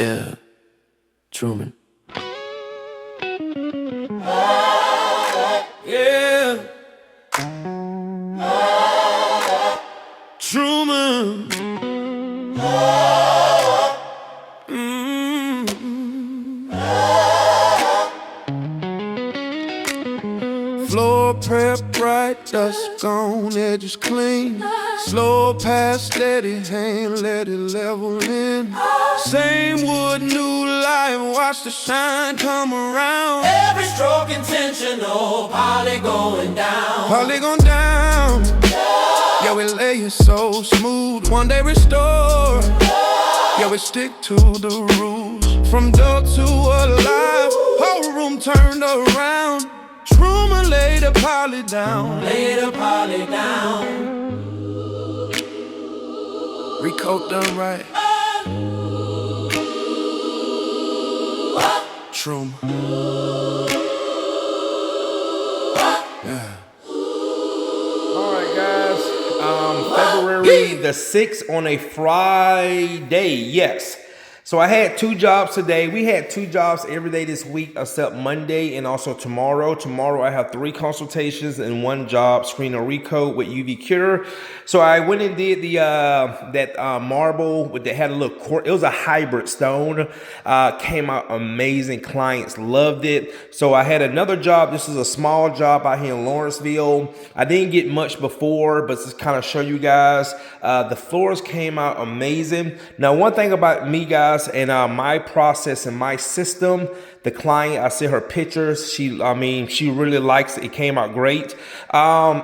Yeah, Truman. Yeah, Truman. Floor prep right, dust gone, edges clean. Slow pass, steady hand, let it level in. Same wood, new life, watch the shine come around. Every stroke intentional, poly going down. Poly going down. Yeah, we lay it so smooth, one day restore. Yeah, we stick to the rules, from dull to alive, whole room turned around. Truman laid the poly down. Lay the poly down. Recoat done right. Truman. Yeah. All right, guys. February the 6th on a Friday. Yes. So I had 2 jobs today. We had 2 jobs every day this week except Monday and also tomorrow. Tomorrow I have 3 consultations and 1 job, screen and recoat with UV cure. So I went and did the that marble with that had a little it was a hybrid stone. Came out amazing. Clients loved it. So I had another job. This is a small job out here in Lawrenceville. I didn't get much before, but just kind of show you guys. The floors came out amazing. Now, one thing about me, guys, and my process and my system, the client, I see her pictures, she really likes it. It came out great.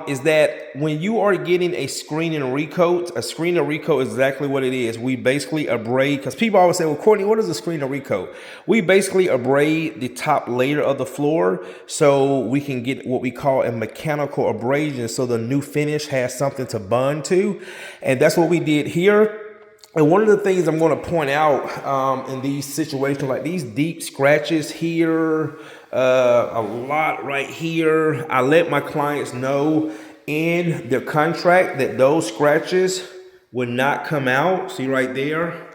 Is that when you are getting a screen and recoat, a screen and recoat is exactly what it is. We basically abrade, because people always say, well, Courtney, what is a screen and recoat? We basically abrade the top layer of the floor so we can get what we call a mechanical abrasion, so the new finish has something to bond to. And that's what we did here. And one of the things I'm going to point out in these situations, like these deep scratches here, a lot right here, I let my clients know in their contract that those scratches would not come out. See right there?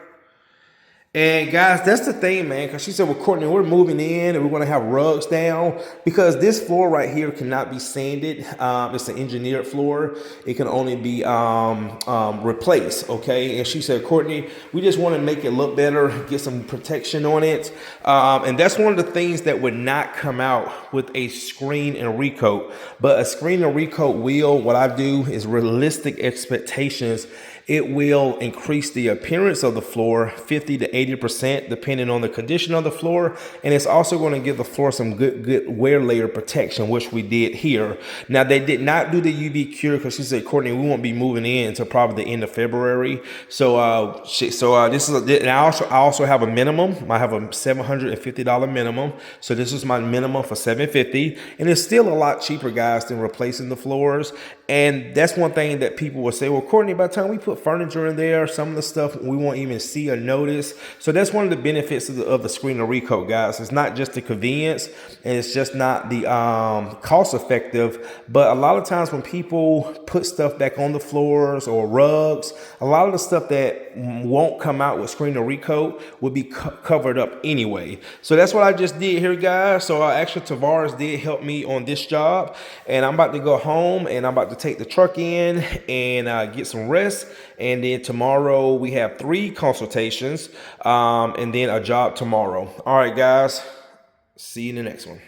And guys, that's the thing, man, because she said, well, Courtney, we're moving in and we're going to have rugs down, because this floor right here cannot be sanded. It's an engineered floor. It can only be replaced, okay? And she said, Courtney, we just want to make it look better, get some protection on it. And that's one of the things that would not come out with a screen and recoat. But a screen and recoat will, what I do is realistic expectations. It will increase the appearance of the floor 50 to 80% depending on the condition of the floor. And it's also going to give the floor some good wear layer protection, which we did here. Now, they did not do the UV cure because she said, Courtney, we won't be moving in until probably the end of February. So this is, and I also have a minimum. I have a $750 minimum. So this is my minimum for $750. And it's still a lot cheaper, guys, than replacing the floors. And that's one thing that people will say, well, Courtney, by the time we put furniture in there, some of the stuff we won't even see or notice. So that's one of the benefits of the screen and recoat, guys. It's not just the convenience, and it's just not the cost effective, but a lot of times when people put stuff back on the floors or rugs, a lot of the stuff that won't come out with screen and recoat will be covered up anyway. So that's what I just did here, guys. So actually Tavares did help me on this job, and I'm about to go home and I'm about to take the truck in and get some rest. And then tomorrow we have 3 consultations and then a job tomorrow. All right, guys, see you in the next one.